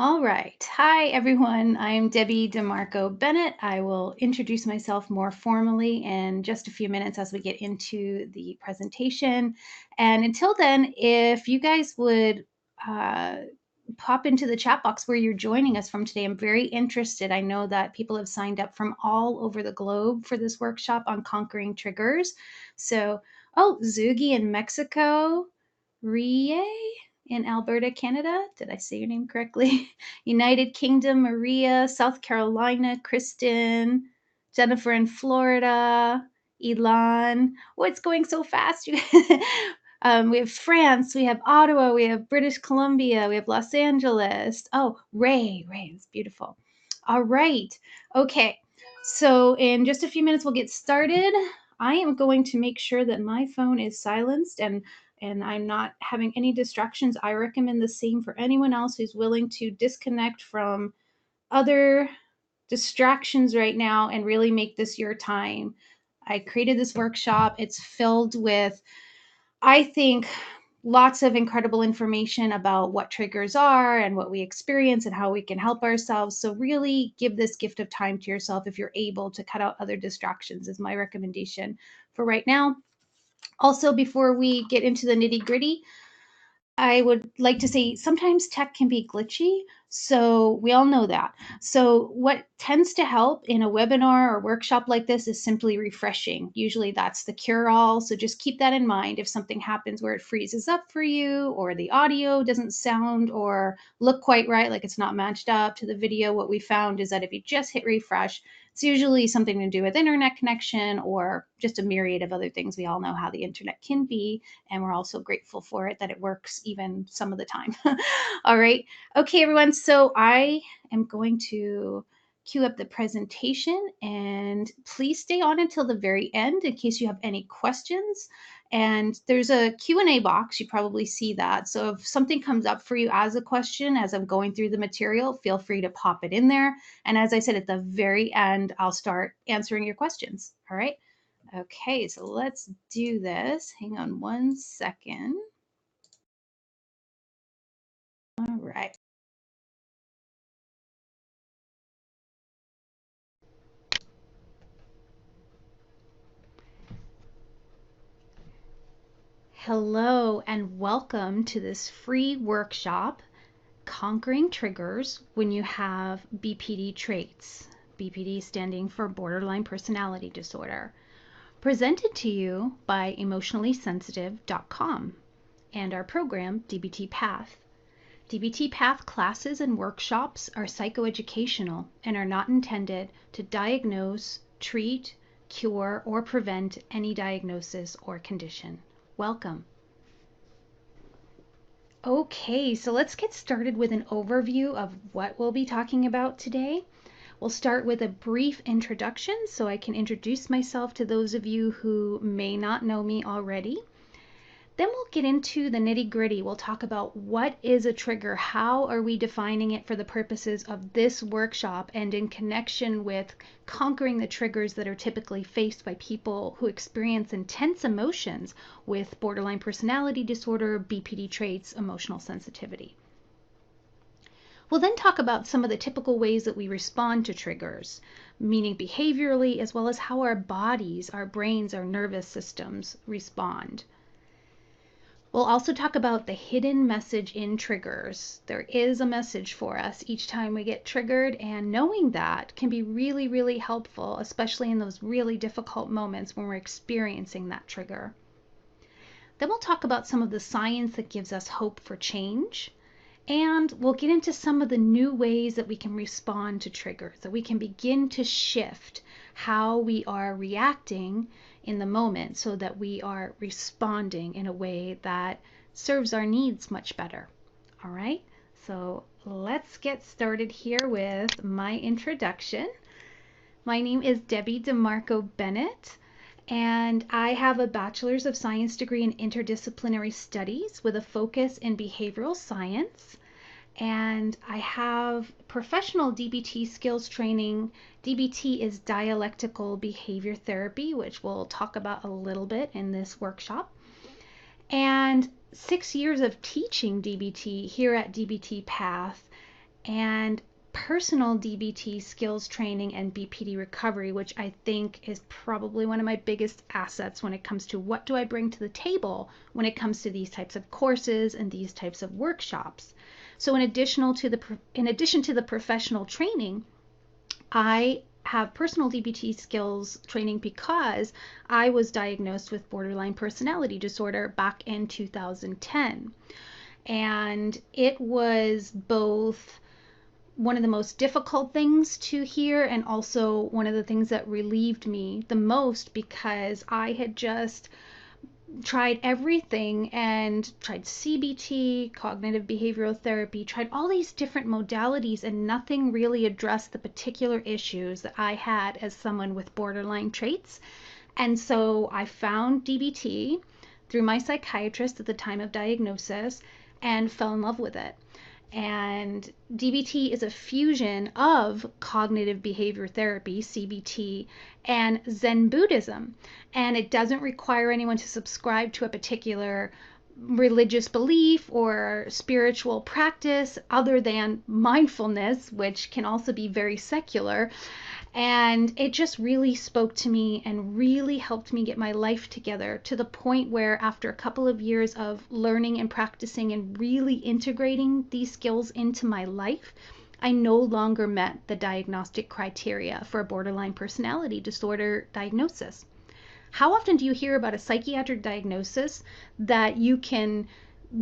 All right. Hi, everyone. I'm Debbie DeMarco Bennett. I will introduce myself more formally in just a few minutes as we get into the presentation. And until then, if you guys would uh, pop into the chat box where you're joining us from today, I'm very interested. I know that people have signed up from all over the globe for this workshop on conquering triggers. So, Zugi in Mexico, Rie in Alberta, Canada. Did I say your name correctly? United Kingdom, Maria, South Carolina, Kristen, Jennifer in Florida, Elon. Oh, it's going so fast. We have France, we have Ottawa, we have British Columbia, we have Los Angeles. Oh, Ray, it's beautiful. All right. Okay. So in just a few minutes, we'll get started. I am going to make sure that my phone is silenced and I'm not having any distractions. I recommend the same for anyone else who's willing to disconnect from other distractions right now and really make this your time. I created this workshop. It's filled with, I think, lots of incredible information about what triggers are and what we experience and how we can help ourselves. So, really give this gift of time to yourself if you're able to cut out other distractions, is my recommendation for right now. Also, before we get into the nitty gritty, I would like to say sometimes tech can be glitchy. So we all know that. So what tends to help in a webinar or workshop like this is simply refreshing. Usually that's the cure all. So just keep that in mind. If something happens where it freezes up for you or the audio doesn't sound or look quite right, like it's not matched up to the video, what we found is that if you just hit refresh, it's usually something to do with internet connection or just a myriad of other things. We all know how the internet can be, and we're also grateful for it that it works even some of the time. All right. Okay, everyone. So I am going to queue up the presentation, and please stay on until the very end in case you have any questions. And there's a Q&A box. You probably see that. So if something comes up for you as a question as I'm going through the material, feel free to pop it in there. And as I said, at the very end, I'll start answering your questions. All right. Okay, so let's do this. Hang on one second. All right. Hello, and welcome to this free workshop, Conquering Triggers When You Have BPD Traits. BPD standing for Borderline Personality Disorder. Presented to you by emotionallysensitive.com and our program, DBT Path. DBT Path classes and workshops are psychoeducational and are not intended to diagnose, treat, cure, or prevent any diagnosis or condition. Welcome. Okay, so let's get started with an overview of what we'll be talking about today. We'll start with a brief introduction so I can introduce myself to those of you who may not know me already. Then we'll get into the nitty-gritty. We'll talk about what is a trigger, how are we defining it for the purposes of this workshop and in connection with conquering the triggers that are typically faced by people who experience intense emotions with borderline personality disorder, BPD traits, emotional sensitivity. We'll then talk about some of the typical ways that we respond to triggers, meaning behaviorally, as well as how our bodies, our brains, our nervous systems respond. We'll also talk about the hidden message in triggers. There is a message for us each time we get triggered, and knowing that can be really, really helpful, especially in those really difficult moments when we're experiencing that trigger. Then we'll talk about some of the science that gives us hope for change, and we'll get into some of the new ways that we can respond to triggers, that we can begin to shift how we are reacting in the moment so that we are responding in a way that serves our needs much better. All right, so let's get started here with my introduction. My name is Debbie DeMarco Bennett, and I have a Bachelor's of Science degree in Interdisciplinary Studies with a focus in behavioral science. And I have professional DBT skills training. DBT is dialectical behavior therapy, which we'll talk about a little bit in this workshop. And 6 years of teaching DBT here at DBT Path. and personal DBT skills training and BPD recovery, which I think is probably one of my biggest assets when it comes to what do I bring to the table when it comes to these types of courses and these types of workshops. So in addition to the professional training, I have personal DBT skills training because I was diagnosed with borderline personality disorder back in 2010. And it was both one of the most difficult things to hear and also one of the things that relieved me the most, because I had just tried everything and tried CBT, cognitive behavioral therapy, tried all these different modalities, and nothing really addressed the particular issues that I had as someone with borderline traits. And so I found DBT through my psychiatrist at the time of diagnosis and fell in love with it. And DBT is a fusion of cognitive behavior therapy, CBT, and Zen Buddhism. And it doesn't require anyone to subscribe to a particular religious belief or spiritual practice other than mindfulness, which can also be very secular. And it just really spoke to me and really helped me get my life together, to the point where after a couple of years of learning and practicing and really integrating these skills into my life, I no longer met the diagnostic criteria for a borderline personality disorder diagnosis. How often do you hear about a psychiatric diagnosis that you can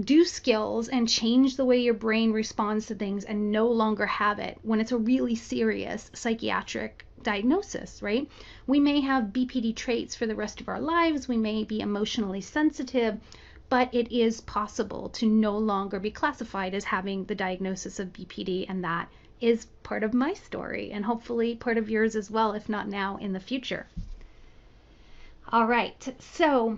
do skills and change the way your brain responds to things and no longer have it when it's a really serious psychiatric diagnosis, right? We may have BPD traits for the rest of our lives, we may be emotionally sensitive, but it is possible to no longer be classified as having the diagnosis of BPD, and that is part of my story and hopefully part of yours as well, if not now, in the future. All right, so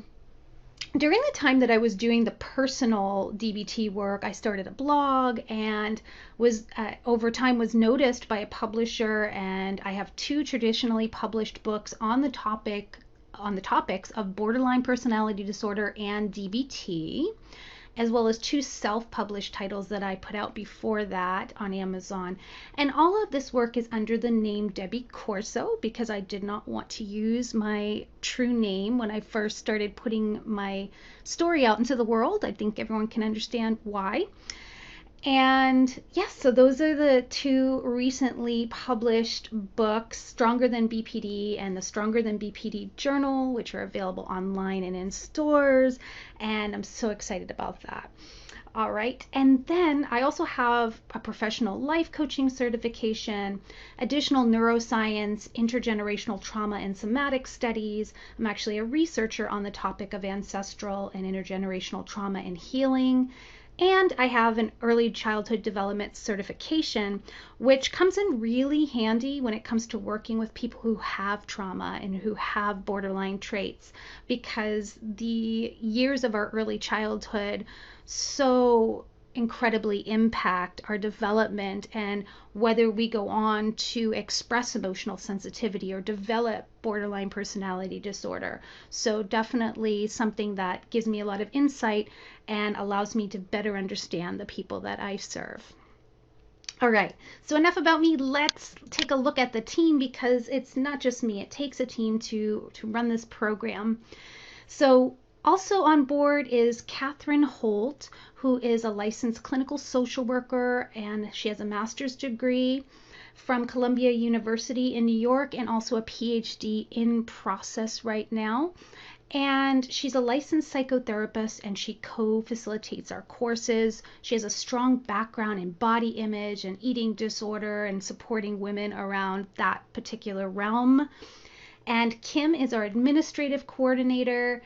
during the time that I was doing the personal DBT work, I started a blog and was over time was noticed by a publisher, and I have 2 traditionally published books on the topics of borderline personality disorder and DBT, as well as 2 self-published titles that I put out before that on Amazon. And all of this work is under the name Debbie Corso, because I did not want to use my true name when I first started putting my story out into the world. I think everyone can understand why. And yes, so those are the 2 recently published books, Stronger Than BPD and the Stronger Than BPD Journal, which are available online and in stores. And I'm so excited about that. All right. And then I also have a professional life coaching certification, additional neuroscience, intergenerational trauma and somatic studies. I'm actually a researcher on the topic of ancestral and intergenerational trauma and healing. And I have an early childhood development certification, which comes in really handy when it comes to working with people who have trauma and who have borderline traits, because the years of our early childhood so incredibly impact our development and whether we go on to express emotional sensitivity or develop borderline personality disorder. So definitely something that gives me a lot of insight and allows me to better understand the people that I serve. All right, so enough about me. Let's take a look at the team, because it's not just me. It takes a team to run this program. So also on board is Catherine Holt, who is a licensed clinical social worker, and she has a master's degree from Columbia University in New York and also a PhD in process right now. And she's a licensed psychotherapist, and she co-facilitates our courses. She has a strong background in body image and eating disorder and supporting women around that particular realm. And Kim is our administrative coordinator,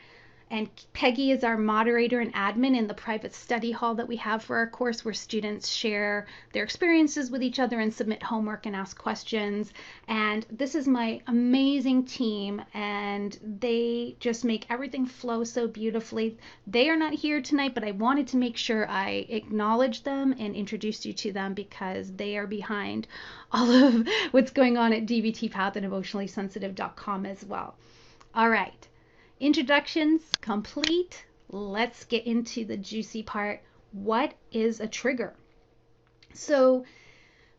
and Peggy is our moderator and admin in the private study hall that we have for our course, where students share their experiences with each other and submit homework and ask questions. And this is my amazing team, and they just make everything flow so beautifully. They are not here tonight, but I wanted to make sure I acknowledge them and introduce you to them, because they are behind all of what's going on at dbtpath and emotionallysensitive.com as well. All right. Introductions complete. Let's get into the juicy part. What is a trigger? So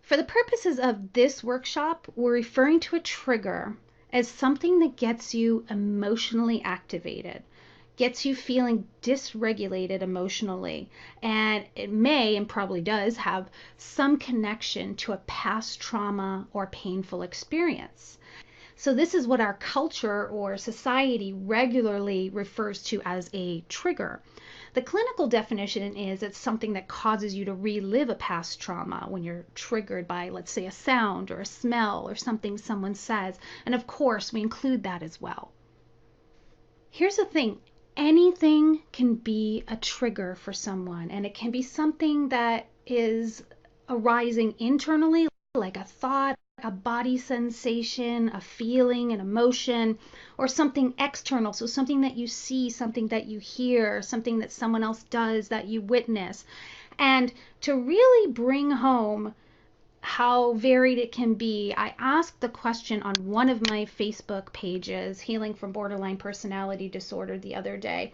For the purposes of this workshop, we're referring to a trigger as something that gets you emotionally activated, gets you feeling dysregulated emotionally, and it may and probably does have some connection to a past trauma or painful experience. So this is what our culture or society regularly refers to as a trigger. The clinical definition is it's something that causes you to relive a past trauma when you're triggered by, let's say, a sound or a smell or something someone says. And of course, we include that as well. Here's the thing. Anything can be a trigger for someone, and it can be something that is arising internally, like a thought, a body sensation, a feeling, an emotion, or something external. So something that you see, something that you hear, something that someone else does that you witness. And to really bring home how varied it can be, I asked the question on one of my Facebook pages, Healing from Borderline Personality Disorder, the other day.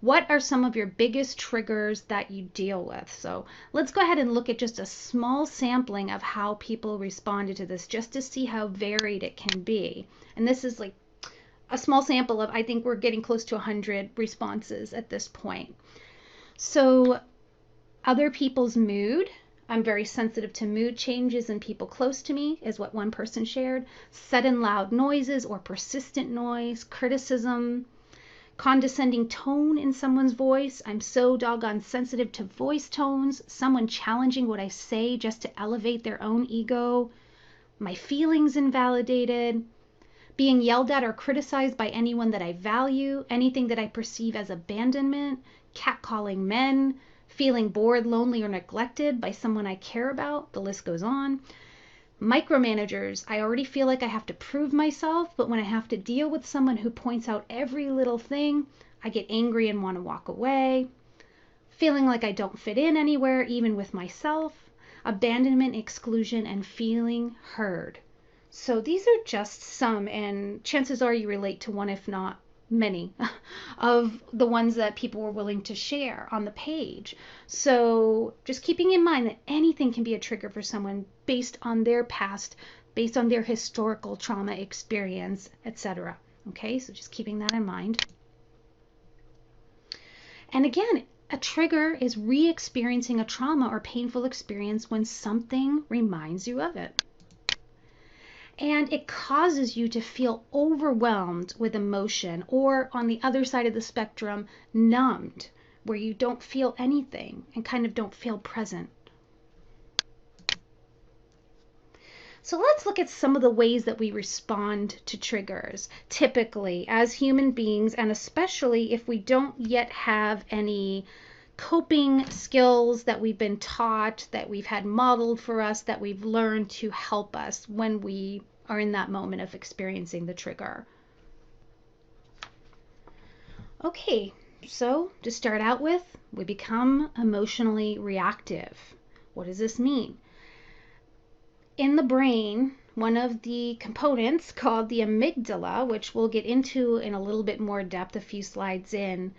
What are some of your biggest triggers that you deal with? So let's go ahead and look at just a small sampling of how people responded to this, just to see how varied it can be. And this is like a small sample of, I think we're getting close to 100 responses at this point. So other people's mood. I'm very sensitive to mood changes in people close to me, is what one person shared. Sudden loud noises or persistent noise, criticism, condescending tone in someone's voice. I'm so doggone sensitive to voice tones. Someone challenging what I say just to elevate their own ego. My feelings invalidated. Being yelled at or criticized by anyone that I value. Anything that I perceive as abandonment. Catcalling men. Feeling bored, lonely, or neglected by someone I care about. The list goes on. Micromanagers. I already feel like I have to prove myself, but when I have to deal with someone who points out every little thing, I get angry and want to walk away. Feeling like I don't fit in anywhere, even with myself. Abandonment, exclusion, and feeling heard. So these are just some, and chances are you relate to one, if not many, of the ones that people were willing to share on the page. So just keeping in mind that anything can be a trigger for someone based on their past, based on their historical trauma experience, etc. Okay, so just keeping that in mind. And again, a trigger is re-experiencing a trauma or painful experience when something reminds you of it. And it causes you to feel overwhelmed with emotion, or on the other side of the spectrum, numbed, where you don't feel anything and kind of don't feel present. So let's look at some of the ways that we respond to triggers, typically as human beings, and especially if we don't yet have any coping skills that we've been taught, that we've had modeled for us, that we've learned to help us when we are in that moment of experiencing the trigger. Okay, so to start out with, we become emotionally reactive. What does this mean? In the brain, one of the components called the amygdala, which we'll get into in a little bit more depth a few slides in,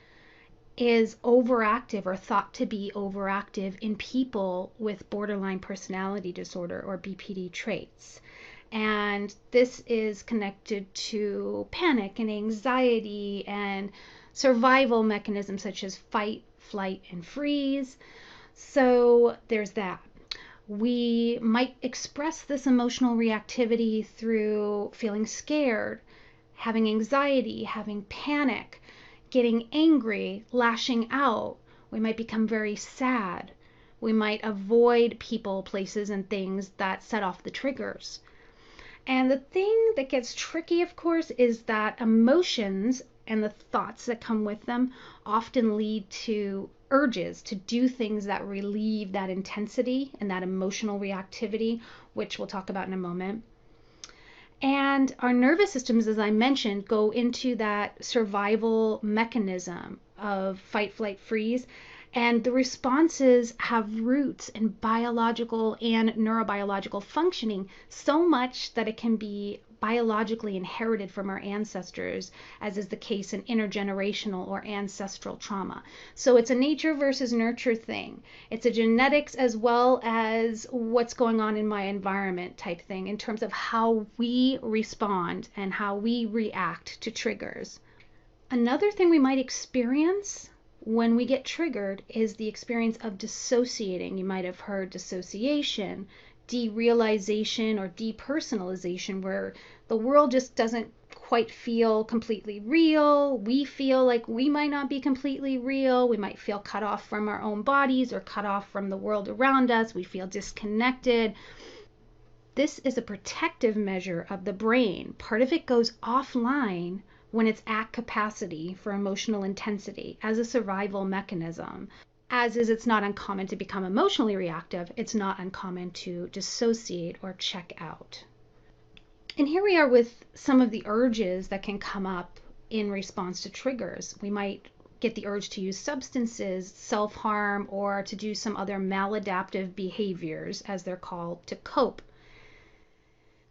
is overactive or thought to be overactive in people with borderline personality disorder or BPD traits. And this is connected to panic and anxiety and survival mechanisms such as fight, flight, and freeze. So there's that. We might express this emotional reactivity through feeling scared, having anxiety, having panic, getting angry, lashing out. We might become very sad. We might avoid people, places, and things that set off the triggers. And the thing that gets tricky, of course, is that emotions and the thoughts that come with them often lead to urges to do things that relieve that intensity and that emotional reactivity, which we'll talk about in a moment. And our nervous systems, as I mentioned, go into that survival mechanism of fight, flight, freeze. And the responses have roots in biological and neurobiological functioning, so much that it can be biologically inherited from our ancestors, as is the case in intergenerational or ancestral trauma. So it's a nature versus nurture thing. It's a genetics as well as what's going on in my environment type thing in terms of how we respond and how we react to triggers. Another thing we might experience when we get triggered is the experience of dissociating. You might have heard dissociation, derealization, or depersonalization, where the world just doesn't quite feel completely real. We feel like we might not be completely real. We might feel cut off from our own bodies or cut off from the world around us. We feel disconnected. This is a protective measure of the brain. Part of it goes offline when it's at capacity for emotional intensity as a survival mechanism. As is, it's not uncommon to become emotionally reactive. It's not uncommon to dissociate or check out. And here we are with some of the urges that can come up in response to triggers. We might get the urge to use substances, self-harm, or to do some other maladaptive behaviors, as they're called, to cope.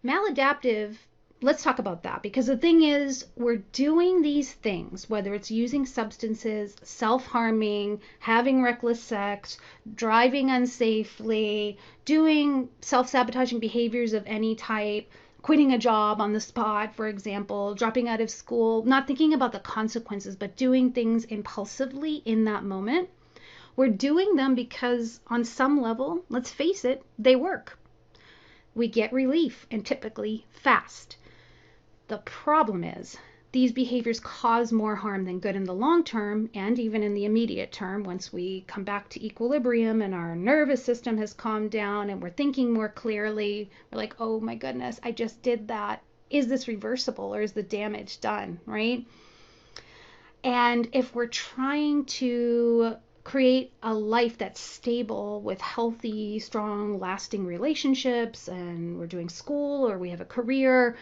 Maladaptive, let's talk about that, because the thing is, we're doing these things, whether it's using substances, self-harming, having reckless sex, driving unsafely, doing self-sabotaging behaviors of any type, quitting a job on the spot, for example, dropping out of school, not thinking about the consequences, but doing things impulsively in that moment. We're doing them because on some level, let's face it, they work. We get relief, and typically fast. The problem is these behaviors cause more harm than good in the long term, and even in the immediate term, once we come back to equilibrium and our nervous system has calmed down and we're thinking more clearly. We're like, oh my goodness, I just did that. Is this reversible, or is the damage done, right? And if we're trying to create a life that's stable with healthy, strong, lasting relationships, and we're doing school or we have a career,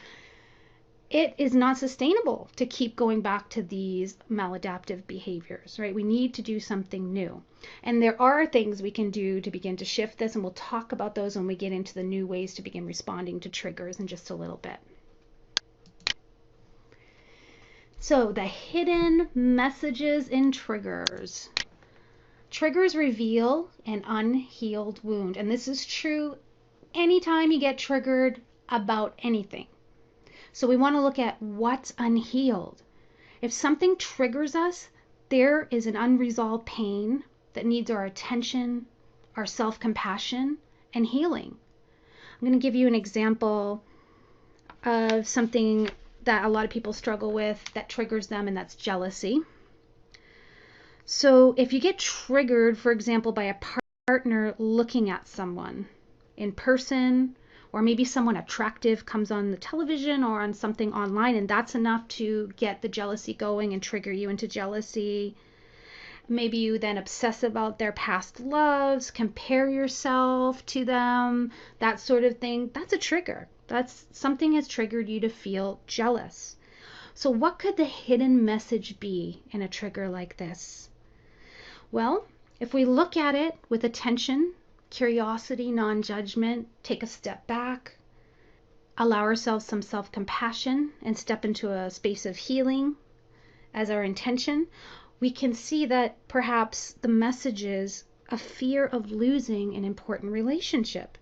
it is not sustainable to keep going back to these maladaptive behaviors, right? We need to do something new. And there are things we can do to begin to shift this, and we'll talk about those when we get into the new ways to begin responding to triggers in just a little bit. So the hidden messages in triggers. Triggers reveal an unhealed wound. And this is true anytime you get triggered about anything. So we want to look at what's unhealed. If something triggers us, there is an unresolved pain that needs our attention, our self-compassion, and healing. I'm going to give you an example of something that a lot of people struggle with that triggers them, and that's jealousy. So if you get triggered, for example, by a partner looking at someone in person, or maybe someone attractive comes on the television or on something online, and that's enough to get the jealousy going and trigger you into jealousy. Maybe you then obsess about their past loves, compare yourself to them, that sort of thing. That's a trigger. That's something has triggered you to feel jealous. So what could the hidden message be in a trigger like this? Well, if we look at it with attention, curiosity, non-judgment, take a step back, allow ourselves some self-compassion, and step into a space of healing as our intention, we can see that perhaps the message is a fear of losing an important relationship,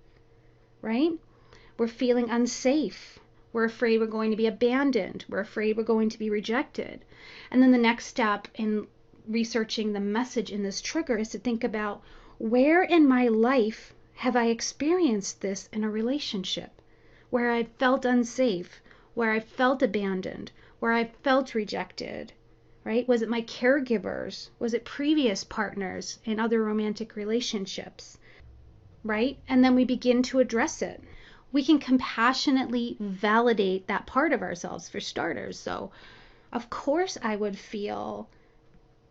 right? We're feeling unsafe. We're afraid we're going to be abandoned. We're afraid we're going to be rejected. And then the next step in researching the message in this trigger is to think about, where in my life have I experienced this in a relationship? Where I felt unsafe, where I felt abandoned, where I felt rejected, right? Was it my caregivers? Was it previous partners in other romantic relationships, right? And then we begin to address it. We can compassionately validate that part of ourselves, for starters. So, of course, I would feel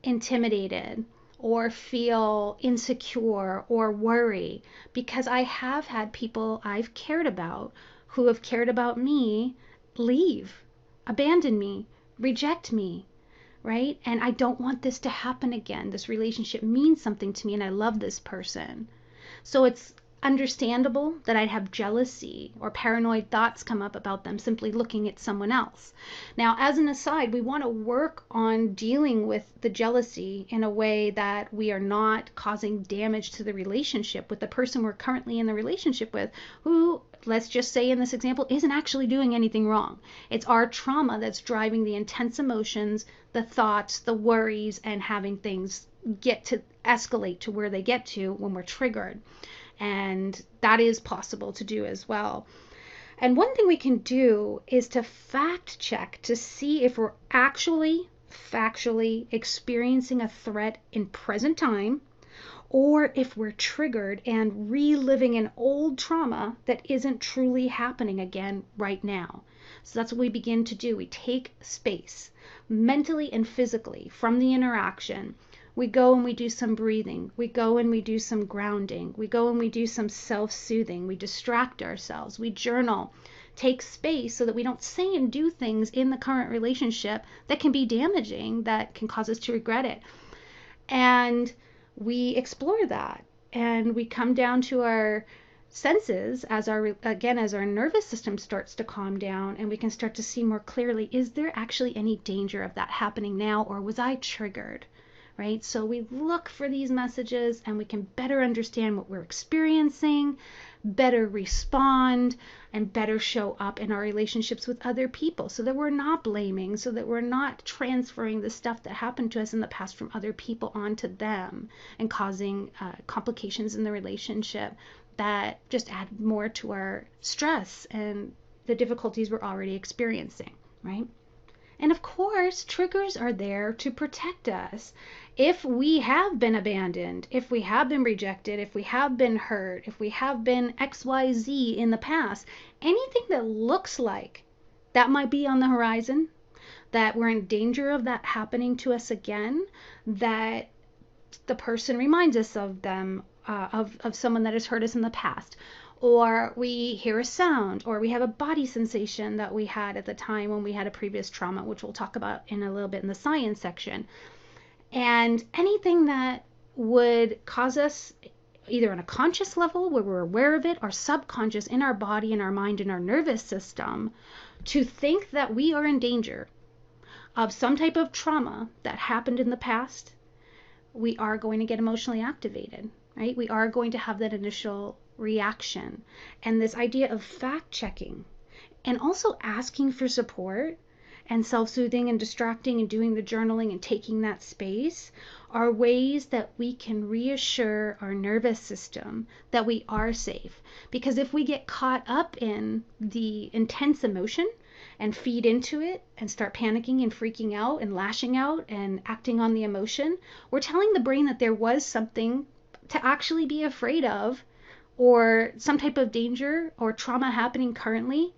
intimidated or feel insecure or worry, because I have had people I've cared about who have cared about me leave, abandon me, reject me, right? And I don't want this to happen again. This relationship means something to me and I love this person. So it's understandable that I'd have jealousy or paranoid thoughts come up about them simply looking at someone else. Now, as an aside, we want to work on dealing with the jealousy in a way that we are not causing damage to the relationship with the person we're currently in the relationship with, who, let's just say in this example, isn't actually doing anything wrong. It's our trauma that's driving the intense emotions, the thoughts, the worries, and having things get to escalate to where they get to when we're triggered. And that is possible to do as well. And one thing we can do is to fact check to see if we're actually factually experiencing a threat in present time, or if we're triggered and reliving an old trauma that isn't truly happening again right now. So that's what we begin to do. We take space mentally and physically from the interaction. We go and we do some breathing. We go and we do some grounding. We go and we do some self-soothing. We distract ourselves. We journal. Take space so that we don't say and do things in the current relationship that can be damaging, that can cause us to regret it. And we explore that. And we come down to our senses as our nervous system starts to calm down, and we can start to see more clearly, is there actually any danger of that happening now, or was I triggered? Right? So we look for these messages and we can better understand what we're experiencing, better respond, and better show up in our relationships with other people so that we're not blaming, so that we're not transferring the stuff that happened to us in the past from other people onto them and causing complications in the relationship that just add more to our stress and the difficulties we're already experiencing, right? And of course, triggers are there to protect us. If we have been abandoned, if we have been rejected, if we have been hurt, if we have been XYZ in the past, anything that looks like that might be on the horizon, that we're in danger of that happening to us again, that the person reminds us of them, of someone that has hurt us in the past, or we hear a sound, or we have a body sensation that we had at the time when we had a previous trauma, which we'll talk about in a little bit in the science section. And anything that would cause us, either on a conscious level where we're aware of it, or subconscious in our body, in our mind, in our nervous system, to think that we are in danger of some type of trauma that happened in the past, we are going to get emotionally activated, right? We are going to have that initial reaction. And this idea of fact checking and also asking for support and self-soothing and distracting and doing the journaling and taking that space are ways that we can reassure our nervous system that we are safe. Because if we get caught up in the intense emotion and feed into it and start panicking and freaking out and lashing out and acting on the emotion, we're telling the brain that there was something to actually be afraid of, or some type of danger or trauma happening currently,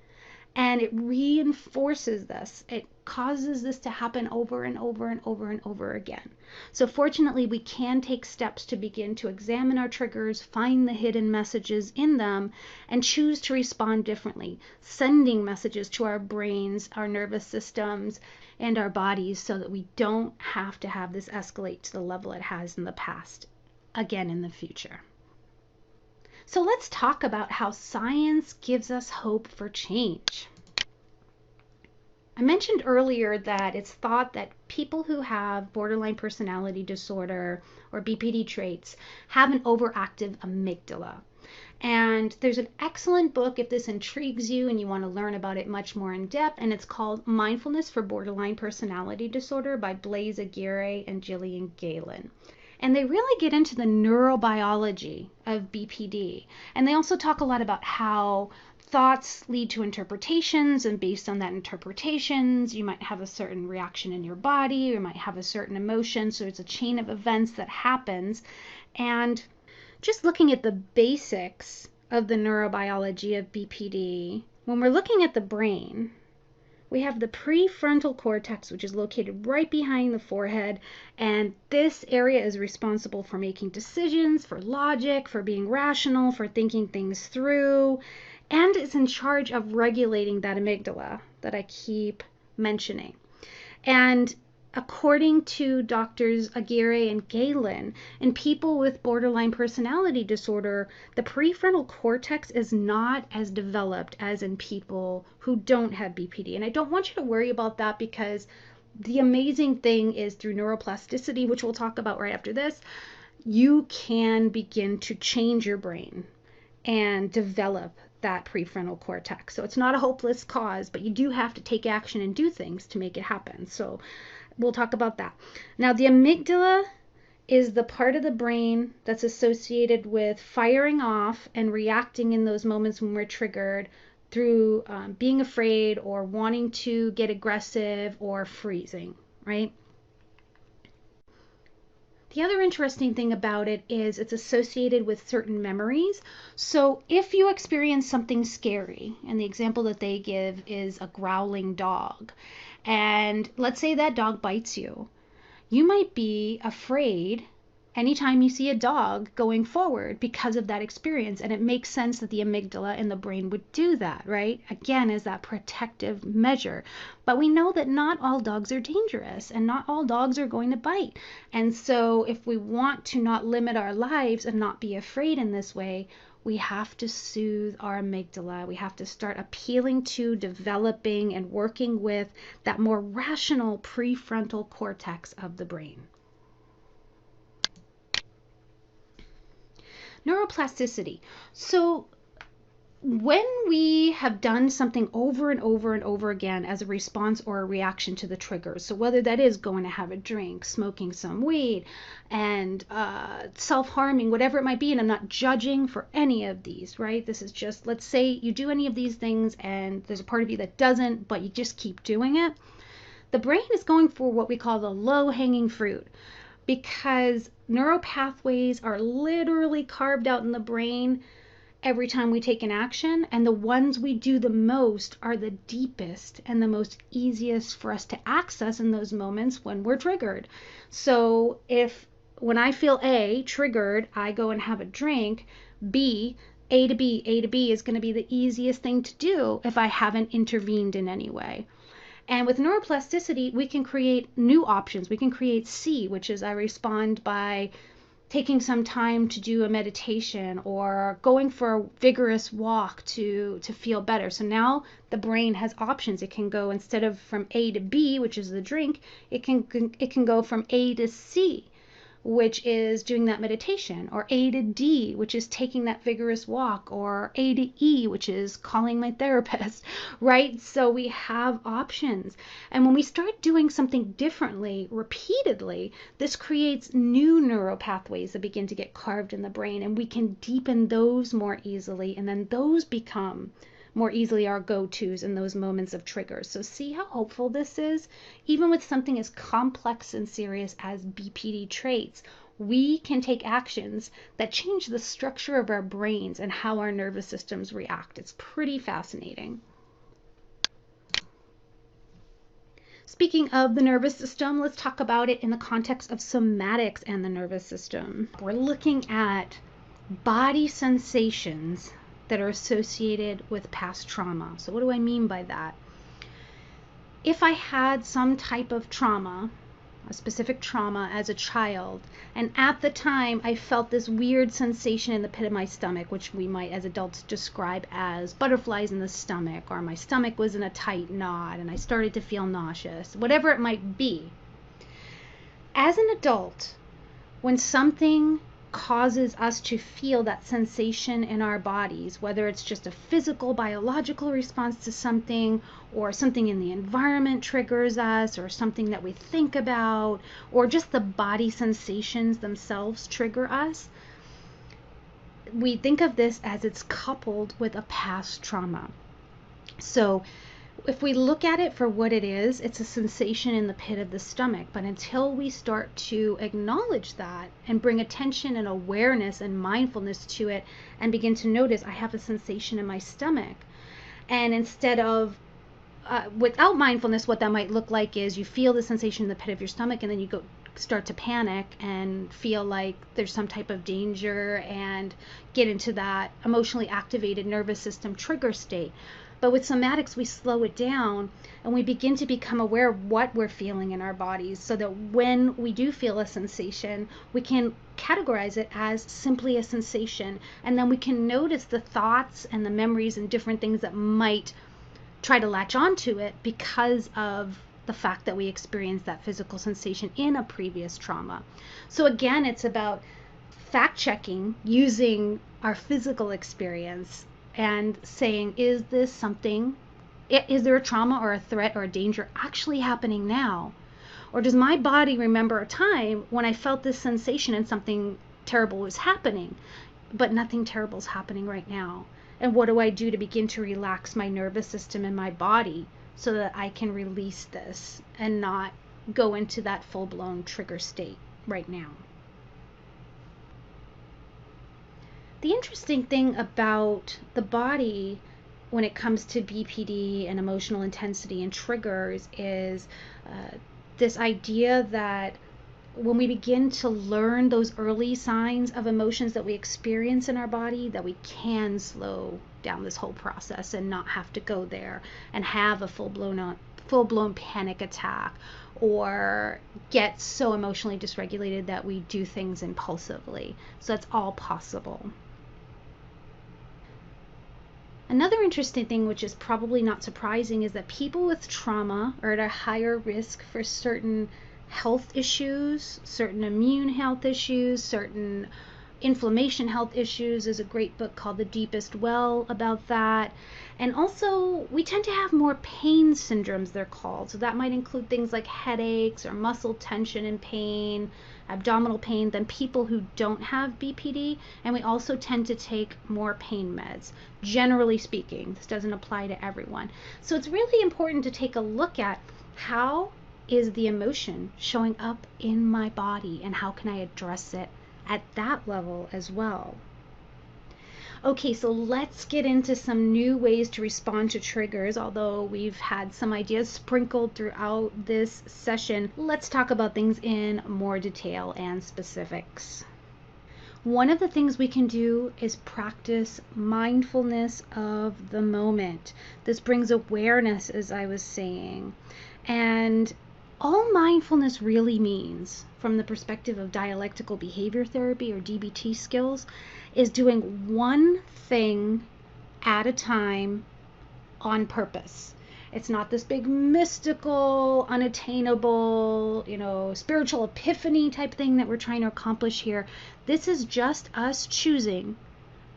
and it reinforces this. It causes this to happen over and over and over and over again. So fortunately, we can take steps to begin to examine our triggers, find the hidden messages in them, and choose to respond differently, sending messages to our brains, our nervous systems, and our bodies so that we don't have to have this escalate to the level it has in the past again in the future. So let's talk about how science gives us hope for change. I mentioned earlier that it's thought that people who have borderline personality disorder or BPD traits have an overactive amygdala. And there's an excellent book if this intrigues you and you want to learn about it much more in depth, and it's called Mindfulness for Borderline Personality Disorder by Blaise Aguirre and Gillian Galen. And they really get into the neurobiology of BPD. And they also talk a lot about how thoughts lead to interpretations, and based on that interpretations, you might have a certain reaction in your body, you might have a certain emotion. So it's a chain of events that happens. And just looking at the basics of the neurobiology of BPD, when we're looking at the brain, we have the prefrontal cortex, which is located right behind the forehead, and this area is responsible for making decisions, for logic, for being rational, for thinking things through, and it's in charge of regulating that amygdala that I keep mentioning. And according to doctors Aguirre and Galen, in people with borderline personality disorder, the prefrontal cortex is not as developed as in people who don't have BPD. And I don't want you to worry about that, because the amazing thing is through neuroplasticity, which we'll talk about right after this, you can begin to change your brain and develop that prefrontal cortex. So it's not a hopeless cause, but you do have to take action and do things to make it happen. So we'll talk about that. Now, the amygdala is the part of the brain that's associated with firing off and reacting in those moments when we're triggered through being afraid or wanting to get aggressive or freezing, right? The other interesting thing about it is it's associated with certain memories. So if you experience something scary, and the example that they give is a growling dog, and let's say that dog bites you, you might be afraid anytime you see a dog going forward because of that experience. And it makes sense that the amygdala in the brain would do that, right? Again, as that protective measure. But we know that not all dogs are dangerous and not all dogs are going to bite. And so if we want to not limit our lives and not be afraid in this way, we have to soothe our amygdala. We have to start appealing to, developing, and working with that more rational prefrontal cortex of the brain. Neuroplasticity. So when we have done something over and over and over again as a response or a reaction to the triggers, so whether that is going to have a drink, smoking some weed, and self-harming, whatever it might be, and I'm not judging for any of these, right? This is just, let's say you do any of these things and there's a part of you that doesn't, but you just keep doing it. The brain is going for what we call the low-hanging fruit, because neuropathways are literally carved out in the brain every time we take an action, and the ones we do the most are the deepest and the most easiest for us to access in those moments when we're triggered. So if when I feel A, triggered, I go and have a drink, B, A to B is going to be the easiest thing to do if I haven't intervened in any way. And with neuroplasticity, we can create new options. We can create C, which is I respond by taking some time to do a meditation or going for a vigorous walk to feel better. So now the brain has options. It can go, instead of from A to B, which is the drink, it can go from A to C, which is doing that meditation, or A to D, which is taking that vigorous walk, or A to E, which is calling my therapist, right? So we have options. And when we start doing something differently repeatedly, this creates new neural pathways that begin to get carved in the brain, and we can deepen those more easily, and then those become more easily our go-tos in those moments of triggers. So see how hopeful this is? Even with something as complex and serious as BPD traits, we can take actions that change the structure of our brains and how our nervous systems react. It's pretty fascinating. Speaking of the nervous system, let's talk about it in the context of somatics and the nervous system. We're looking at body sensations that are associated with past trauma. So what do I mean by that? If I had some type of trauma, a specific trauma as a child, and at the time I felt this weird sensation in the pit of my stomach, which we might as adults describe as butterflies in the stomach, or my stomach was in a tight knot and I started to feel nauseous, whatever it might be. As an adult, when something causes us to feel that sensation in our bodies, whether it's just a physical, biological response to something, or something in the environment triggers us, or something that we think about, or just the body sensations themselves trigger us, we think of this as it's coupled with a past trauma. So if we look at it for what it is, it's a sensation in the pit of the stomach. But until we start to acknowledge that and bring attention and awareness and mindfulness to it and begin to notice, I have a sensation in my stomach. And instead of, without mindfulness, what that might look like is you feel the sensation in the pit of your stomach, and then you start to panic and feel like there's some type of danger and get into that emotionally activated nervous system trigger state. But with somatics, we slow it down and we begin to become aware of what we're feeling in our bodies, so that when we do feel a sensation, we can categorize it as simply a sensation. And then we can notice the thoughts and the memories and different things that might try to latch onto it because of the fact that we experienced that physical sensation in a previous trauma. So again, it's about fact checking using our physical experience and saying, is this something, is there a trauma or a threat or a danger actually happening now? Or does my body remember a time when I felt this sensation and something terrible was happening, but nothing terrible is happening right now? And what do I do to begin to relax my nervous system and my body so that I can release this and not go into that full-blown trigger state right now? The interesting thing about the body when it comes to BPD and emotional intensity and triggers is this idea that when we begin to learn those early signs of emotions that we experience in our body, that we can slow down this whole process and not have to go there and have a full-blown panic attack or get so emotionally dysregulated that we do things impulsively. So that's all possible. Another interesting thing, which is probably not surprising, is that people with trauma are at a higher risk for certain health issues, certain immune health issues, certain inflammation health issues. There's a great book called The Deepest Well about that. And also, we tend to have more pain syndromes, they're called. So that might include things like headaches or muscle tension and pain, abdominal pain, than people who don't have BPD. And we also tend to take more pain meds, generally speaking. This doesn't apply to everyone. So it's really important to take a look at how is the emotion showing up in my body and how can I address it at that level as well. Okay, so let's get into some new ways to respond to triggers. Although we've had some ideas sprinkled throughout this session, let's talk about things in more detail and specifics. One of the things we can do is practice mindfulness of the moment. This brings awareness, as I was saying. And all mindfulness really means, from the perspective of dialectical behavior therapy or DBT skills, is doing one thing at a time on purpose. It's not this big mystical, unattainable, spiritual epiphany type thing that we're trying to accomplish here. This is just us choosing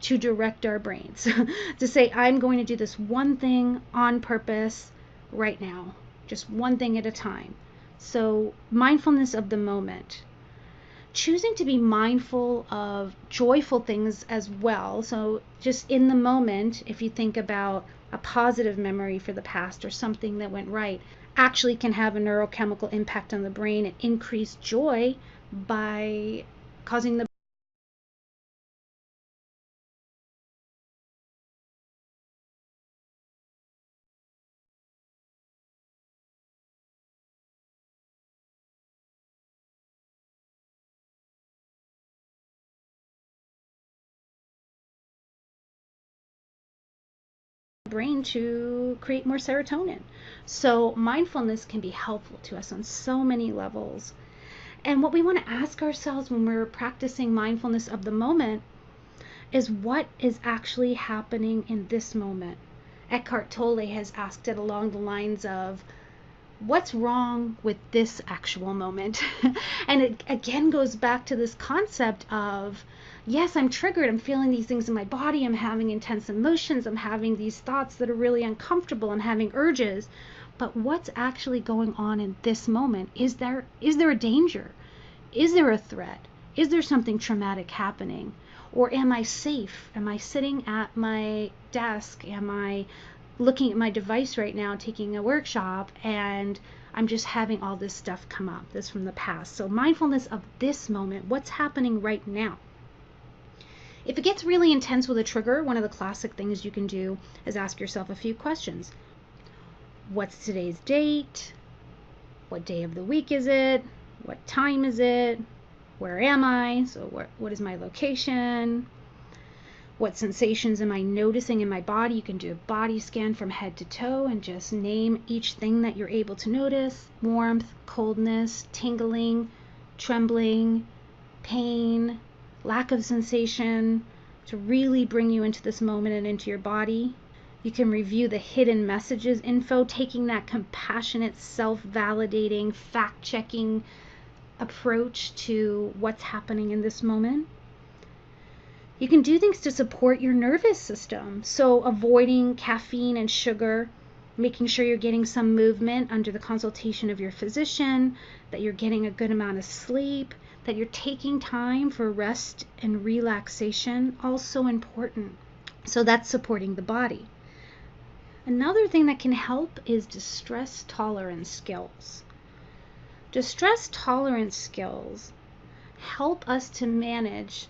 to direct our brains to say, I'm going to do this one thing on purpose right now, just one thing at a time. So mindfulness of the moment. Choosing to be mindful of joyful things as well. So just in the moment, if you think about a positive memory for the past or something that went right, actually can have a neurochemical impact on the brain and increase joy by causing the brain to create more serotonin. So mindfulness can be helpful to us on so many levels. And what we want to ask ourselves when we're practicing mindfulness of the moment is, what is actually happening in this moment? Eckhart Tolle has asked it along the lines of, what's wrong with this actual moment? And it again goes back to this concept of, yes, I'm triggered, I'm feeling these things in my body, I'm having intense emotions, I'm having these thoughts that are really uncomfortable, I'm having urges, but what's actually going on in this moment? Is there a danger? Is there a threat? Is there something traumatic happening? Or am I safe? Am I sitting at my desk? Am I looking at my device right now, taking a workshop, and I'm just having all this stuff come up, this from the past? So mindfulness of this moment, what's happening right now? If it gets really intense with a trigger, one of the classic things you can do is ask yourself a few questions. What's today's date? What day of the week is it? What time is it? Where am I? So what is my location? What sensations am I noticing in my body? You can do a body scan from head to toe and just name each thing that you're able to notice. Warmth, coldness, tingling, trembling, pain, lack of sensation, to really bring you into this moment and into your body. You can review the hidden messages info, taking that compassionate, self-validating, fact-checking approach to what's happening in this moment. You can do things to support your nervous system. So avoiding caffeine and sugar, making sure you're getting some movement under the consultation of your physician, that you're getting a good amount of sleep, that you're taking time for rest and relaxation, also important. So that's supporting the body. Another thing that can help is distress tolerance skills. Distress tolerance skills help us to manage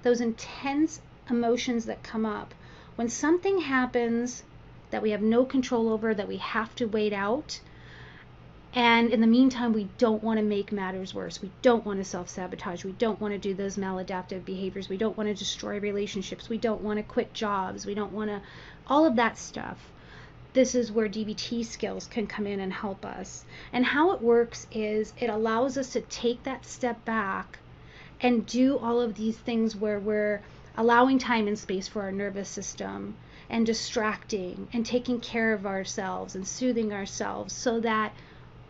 those intense emotions that come up when something happens that we have no control over, that we have to wait out. And in the meantime, we don't want to make matters worse. We don't want to self-sabotage. We don't want to do those maladaptive behaviors. We don't want to destroy relationships. We don't want to quit jobs. We don't want to, all of that stuff. This is where DBT skills can come in and help us. And how it works is it allows us to take that step back and do all of these things where we're allowing time and space for our nervous system and distracting and taking care of ourselves and soothing ourselves so that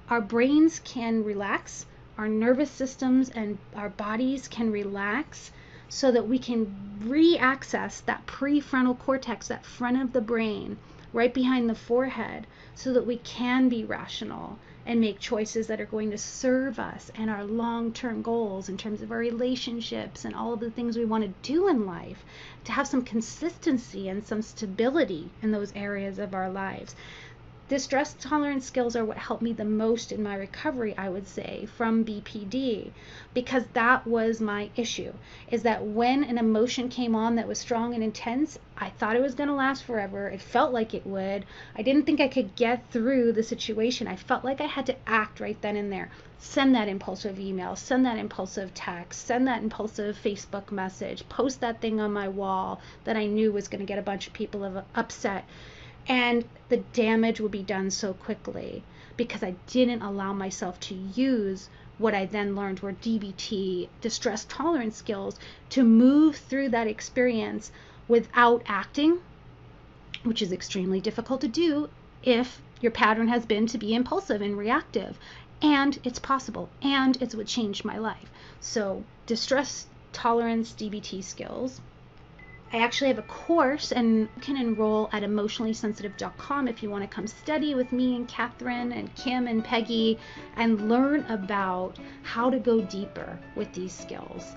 our brains can relax, our nervous systems and our bodies can relax, so that we can re-access that prefrontal cortex, that front of the brain, right behind the forehead, so that we can be rational and make choices that are going to serve us and our long-term goals in terms of our relationships and all of the things we want to do in life, to have some consistency and some stability in those areas of our lives. Distress tolerance skills are what helped me the most in my recovery, I would say, from BPD, because that was my issue, is that when an emotion came on that was strong and intense, I thought it was going to last forever. It felt like it would. I didn't think I could get through the situation. I felt like I had to act right then and there. Send that impulsive email, send that impulsive text, send that impulsive Facebook message, post that thing on my wall that I knew was going to get a bunch of people upset. And the damage would be done so quickly because I didn't allow myself to use what I then learned were DBT, distress tolerance skills, to move through that experience without acting, which is extremely difficult to do if your pattern has been to be impulsive and reactive. And it's possible, and it's what changed my life. So distress tolerance DBT skills. I actually have a course, and you can enroll at emotionallysensitive.com if you want to come study with me and Catherine and Kim and Peggy and learn about how to go deeper with these skills.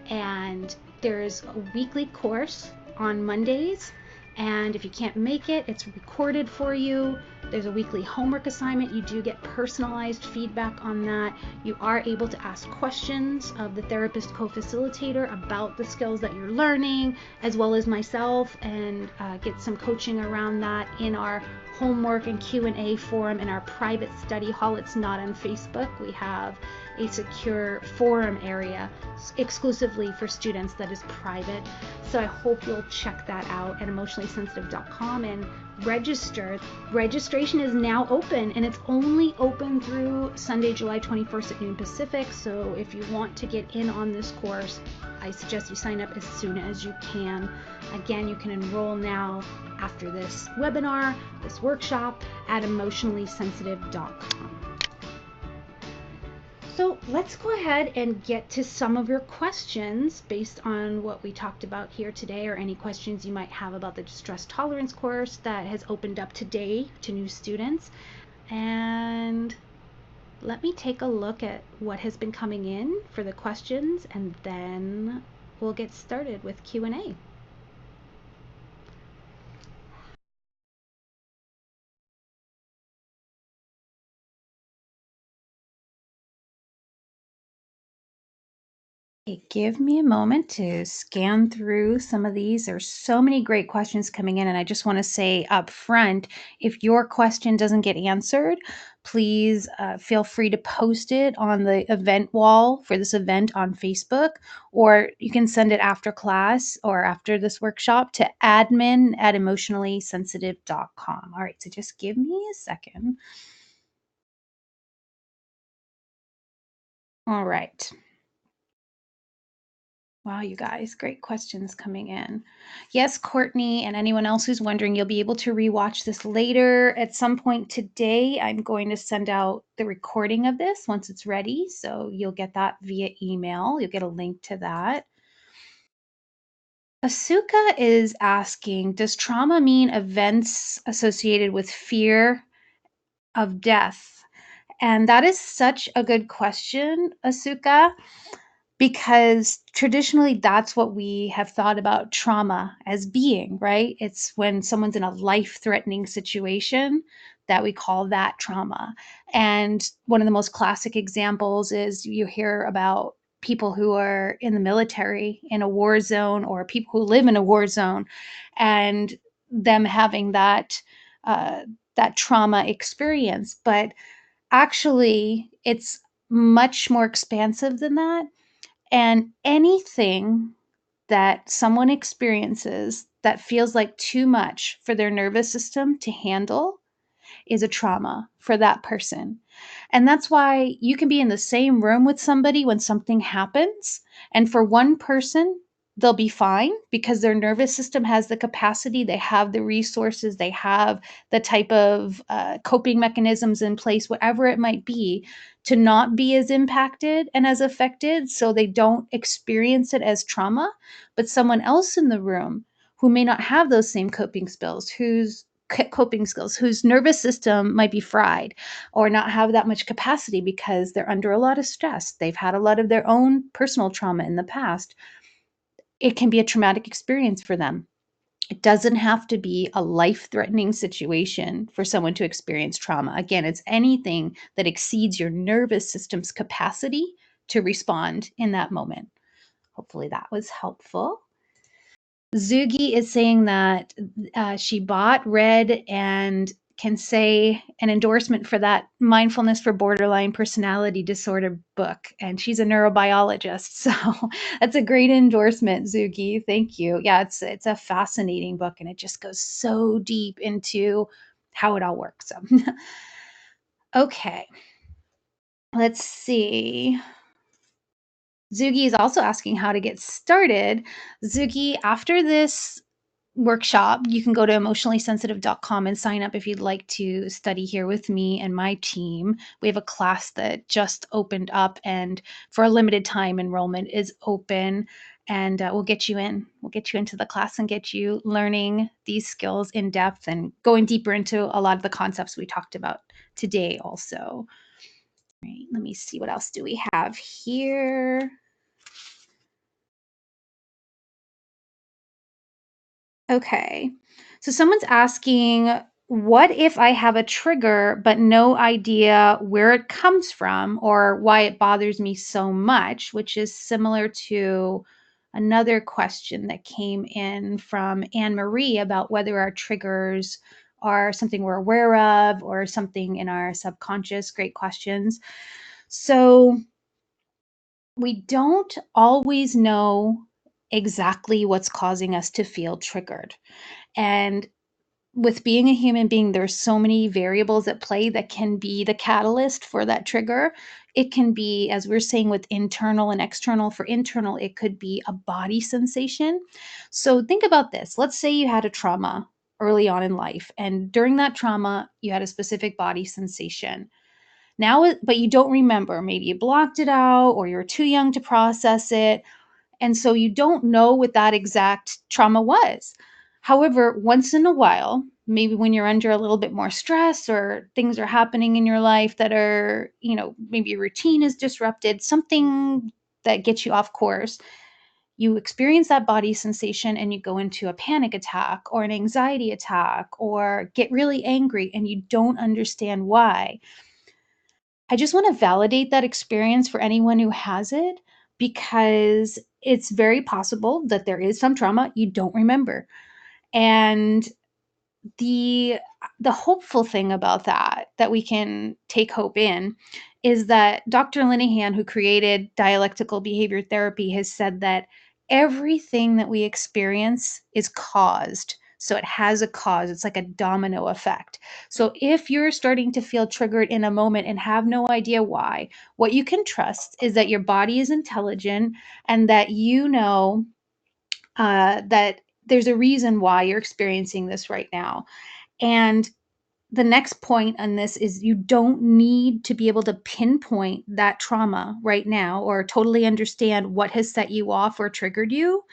And there's a weekly course on Mondays, and if you can't make it, it's recorded for you. There's a weekly homework assignment. You do get personalized feedback on that. You are able to ask questions of the therapist co-facilitator about the skills that you're learning, as well as myself, and get some coaching around that in our homework and Q&A forum in our private study hall. It's not on Facebook. We have a secure forum area exclusively for students that is private. So I hope you'll check that out at emotionallysensitive.com and register. Registration is now open, and it's only open through Sunday, July 21st at noon Pacific. So if you want to get in on this course, I suggest you sign up as soon as you can. Again, you can enroll now after this webinar, this workshop, at emotionallysensitive.com. So let's go ahead and get to some of your questions based on what we talked about here today, or any questions you might have about the distress tolerance course that has opened up today to new students. And let me take a look at what has been coming in for the questions, and then we'll get started with Q&A. Okay, give me a moment to scan through some of these. There's so many great questions coming in, and I just want to say up front, if your question doesn't get answered, please feel free to post it on the event wall for this event on Facebook, or you can send it after class or after this workshop to admin@emotionallysensitive.com. All right, so just give me a second. All right. Wow, you guys, great questions coming in. Yes, Courtney, and anyone else who's wondering, you'll be able to rewatch this later at some point today. I'm going to send out the recording of this once it's ready. So you'll get that via email. You'll get a link to that. Asuka is asking, does trauma mean events associated with fear of death? And that is such a good question, Asuka. Because traditionally, that's what we have thought about trauma as being, right? It's when someone's in a life-threatening situation that we call that trauma. And one of the most classic examples is you hear about people who are in the military in a war zone or people who live in a war zone and them having uh, that trauma experience. But actually, it's much more expansive than that, and anything that someone experiences that feels like too much for their nervous system to handle is a trauma for that person. And that's why you can be in the same room with somebody when something happens. And for one person, they'll be fine because their nervous system has the capacity, they have the resources, they have the type of coping mechanisms in place, whatever it might be, to not be as impacted and as affected. So they don't experience it as trauma. But someone else in the room who may not have those same coping skills, whose nervous system might be fried or not have that much capacity because they're under a lot of stress. They've had a lot of their own personal trauma in the past. It can be a traumatic experience for them. It doesn't have to be a life threatening situation for someone to experience trauma. Again, it's anything that exceeds your nervous system's capacity to respond in that moment. Hopefully that was helpful. Zugi is saying that she bought, read, and can say an endorsement for that Mindfulness for Borderline Personality Disorder book. And she's a neurobiologist. So that's a great endorsement, Zugi. Thank you. Yeah, it's a fascinating book, and it just goes so deep into how it all works. So okay. Let's see. Zugi is also asking how to get started. Zugi, after this workshop, you can go to emotionallysensitive.com and sign up if you'd like to study here with me and my team. We have a class that just opened up, and for a limited time, enrollment is open. And we'll get you in. We'll get you into the class and get you learning these skills in depth and going deeper into a lot of the concepts we talked about today also. Right, let me see, what else do we have here? Okay. So someone's asking, what if I have a trigger but no idea where it comes from or why it bothers me so much, which is similar to another question that came in from Anne Marie about whether our triggers are something we're aware of or something in our subconscious. Great questions. So we don't always know exactly what's causing us to feel triggered. And with being a human being, there's so many variables at play that can be the catalyst for that trigger. It can be, as we're saying, with internal and external. For internal, it could be a body sensation. So think about this. Let's say you had a trauma early on in life, and during that trauma, you had a specific body sensation. Now, but you don't remember. Maybe you blocked it out, or you're too young to process it, and so you don't know what that exact trauma was. However, once in a while, maybe when you're under a little bit more stress or things are happening in your life that are, maybe your routine is disrupted, something that gets you off course, you experience that body sensation and you go into a panic attack or an anxiety attack or get really angry and you don't understand why. I just want to validate that experience for anyone who has it, because it's very possible that there is some trauma you don't remember. And the the hopeful thing about that we can take hope in is that Dr. Linehan, who created dialectical behavior therapy, has said that everything that we experience is caused. So it has a cause. It's like a domino effect. So if you're starting to feel triggered in a moment and have no idea why, what you can trust is that your body is intelligent and that you know that there's a reason why you're experiencing this right now. And the next point on this is you don't need to be able to pinpoint that trauma right now or totally understand what has set you off or triggered you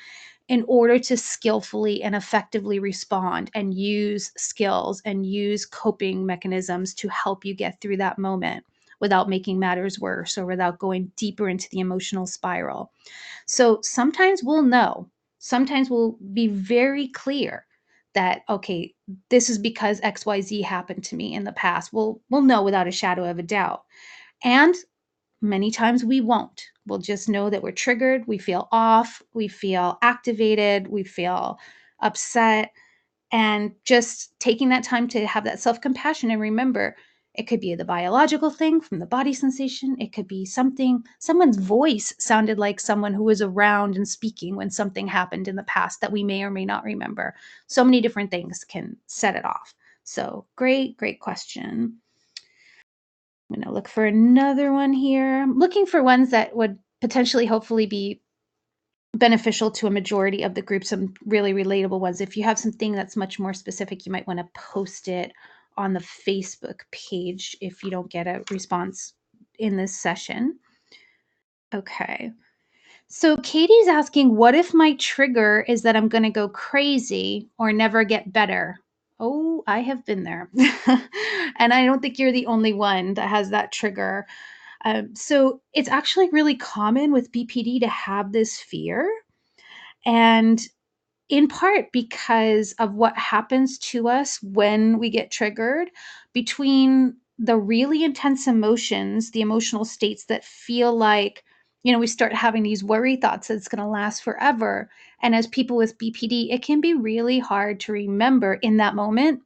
in order to skillfully and effectively respond and use skills and use coping mechanisms to help you get through that moment without making matters worse or without going deeper into the emotional spiral. So sometimes we'll know, sometimes we'll be very clear that, okay, this is because XYZ happened to me in the past. We'll know without a shadow of a doubt. And many times we won't. We'll just know that we're triggered, we feel off, we feel activated, we feel upset, and just taking that time to have that self-compassion and remember it could be the biological thing from the body sensation. It could be something, someone's voice sounded like someone who was around and speaking when something happened in the past that we may or may not remember. So many different things can set it off. So great question. I'm going to look for another one here. I'm looking for ones that would potentially, hopefully, be beneficial to a majority of the group, some really relatable ones. If you have something that's much more specific, you might want to post it on the Facebook page if you don't get a response in this session. Okay. So Katie's asking, what if my trigger is that I'm going to go crazy or never get better? Oh, I have been there. And I don't think you're the only one that has that trigger. So it's actually really common with BPD to have this fear. And in part because of what happens to us when we get triggered, between the really intense emotions, the emotional states that feel like, we start having these worry thoughts that it's going to last forever. And as people with BPD, it can be really hard to remember in that moment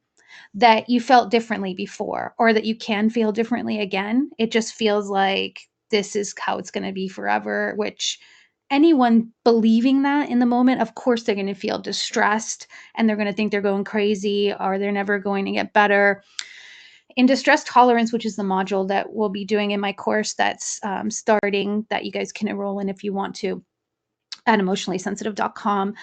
that you felt differently before or that you can feel differently again. It just feels like this is how it's going to be forever, which anyone believing that in the moment, of course, they're going to feel distressed and they're going to think they're going crazy or they're never going to get better. In distress tolerance, which is the module that we'll be doing in my course that's starting, that you guys can enroll in if you want to, at emotionallysensitive.com.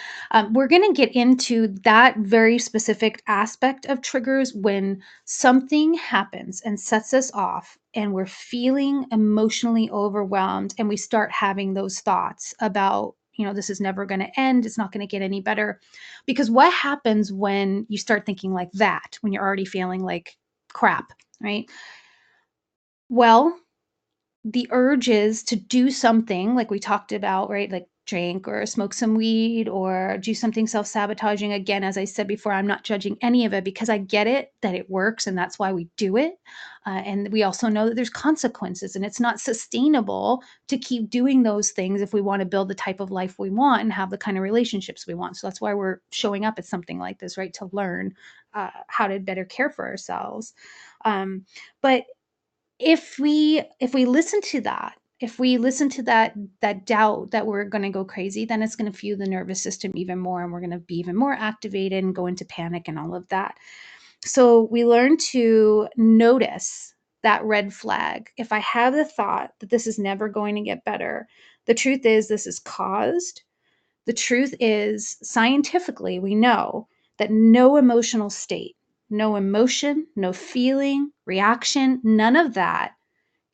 We're going to get into that very specific aspect of triggers when something happens and sets us off and we're feeling emotionally overwhelmed and we start having those thoughts about, this is never going to end. It's not going to get any better. Because what happens when you start thinking like that, when you're already feeling like crap, right? Well, the urges to do something like we talked about, right? Like drink or smoke some weed or do something self-sabotaging. Again, as I said before, I'm not judging any of it because I get it that it works and that's why we do it. And we also know that there's consequences and it's not sustainable to keep doing those things if we want to build the type of life we want and have the kind of relationships we want. So that's why we're showing up at something like this, right? To learn how to better care for ourselves. But if we listen to that, if we listen to that doubt that we're going to go crazy, then it's going to fuel the nervous system even more and we're going to be even more activated and go into panic and all of that. So we learn to notice that red flag. If I have the thought that this is never going to get better, the truth is this is caused. The truth is, scientifically, we know that no emotional state, no emotion, no feeling, reaction, none of that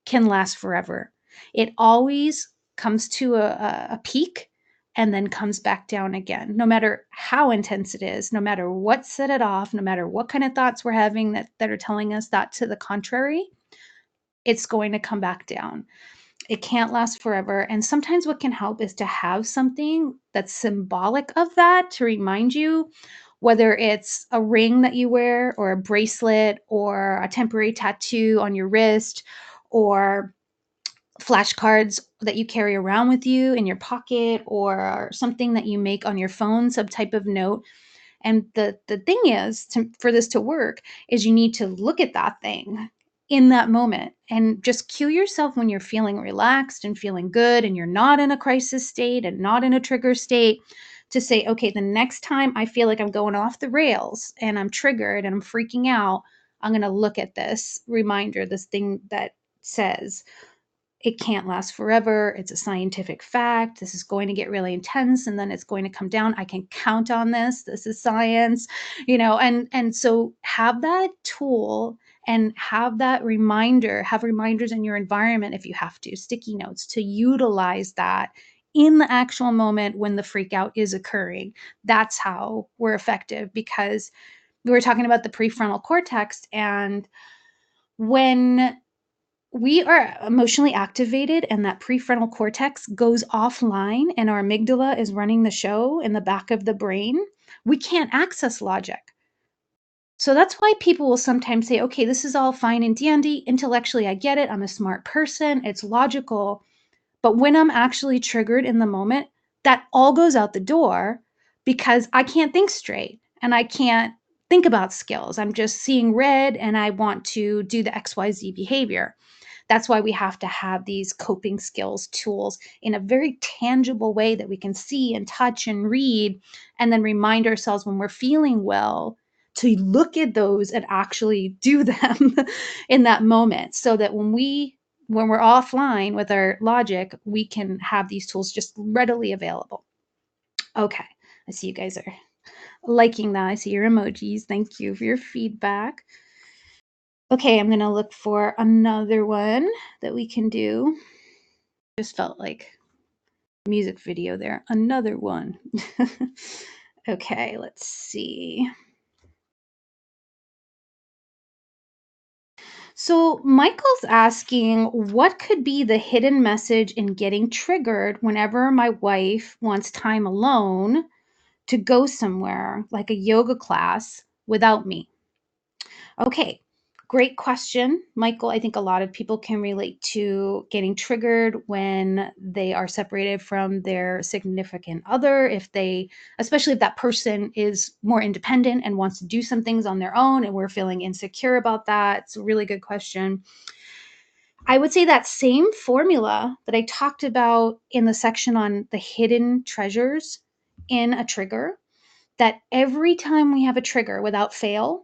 can last forever. It always comes to a peak and then comes back down again, no matter how intense it is, no matter what set it off, no matter what kind of thoughts we're having that are telling us that to the contrary, it's going to come back down. It can't last forever. And sometimes what can help is to have something that's symbolic of that to remind you, whether it's a ring that you wear or a bracelet or a temporary tattoo on your wrist or flashcards that you carry around with you in your pocket or something that you make on your phone, some type of note. And the thing is, for this to work, is you need to look at that thing in that moment and just cue yourself when you're feeling relaxed and feeling good and you're not in a crisis state and not in a trigger state to say, okay, the next time I feel like I'm going off the rails and I'm triggered and I'm freaking out, I'm going to look at this reminder, this thing that says, it can't last forever. It's a scientific fact. This is going to get really intense and then it's going to come down. I can count on this. This is science, and so have that tool and have that reminder, have reminders in your environment if you have to, sticky notes to utilize that in the actual moment when the freak out is occurring. That's how we're effective because we were talking about the prefrontal cortex and when we are emotionally activated and that prefrontal cortex goes offline and our amygdala is running the show in the back of the brain, we can't access logic. So that's why people will sometimes say, okay, this is all fine and dandy. Intellectually, I get it. I'm a smart person. It's logical. But when I'm actually triggered in the moment, that all goes out the door because I can't think straight and I can't think about skills. I'm just seeing red and I want to do the XYZ behavior. That's why we have to have these coping skills tools in a very tangible way that we can see and touch and read, and then remind ourselves when we're feeling well to look at those and actually do them in that moment so that when we're offline with our logic, we can have these tools just readily available. Okay. I see you guys are liking that. I see your emojis. Thank you for your feedback. Okay, I'm gonna look for another one that we can do. Just felt like music video there. Another one. Okay, let's see. So Michael's asking, what could be the hidden message in getting triggered whenever my wife wants time alone to go somewhere, like a yoga class, without me? Okay, great question, Michael. I think a lot of people can relate to getting triggered when they are separated from their significant other. Especially if that person is more independent and wants to do some things on their own, and we're feeling insecure about that. It's a really good question. I would say that same formula that I talked about in the section on the hidden treasures in a trigger, that every time we have a trigger without fail,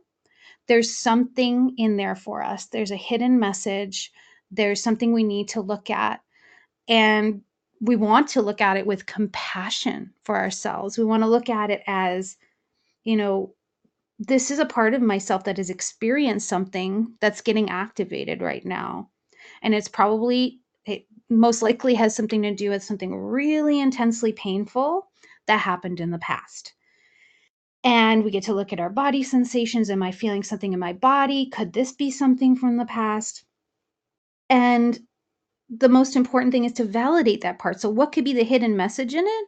there's something in there for us. There's a hidden message. There's something we need to look at. And we want to look at it with compassion for ourselves. We want to look at it as, you know, this is a part of myself that has experienced something that's getting activated right now. And it most likely has something to do with something really intensely painful that happened in the past. And we get to look at our body sensations. Am I feeling something in my body? Could this be something from the past? And the most important thing is to validate that part. So, what could be the hidden message in it?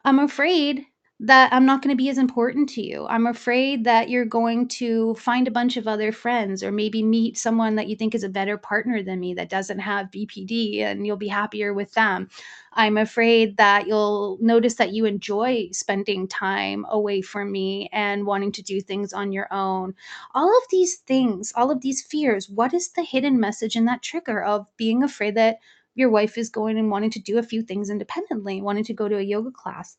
I'm afraid that I'm not going to be as important to you. I'm afraid that you're going to find a bunch of other friends or maybe meet someone that you think is a better partner than me that doesn't have BPD and you'll be happier with them. I'm afraid that you'll notice that you enjoy spending time away from me and wanting to do things on your own. All of these things, all of these fears, what is the hidden message in that trigger of being afraid that your wife is going and wanting to do a few things independently, wanting to go to a yoga class?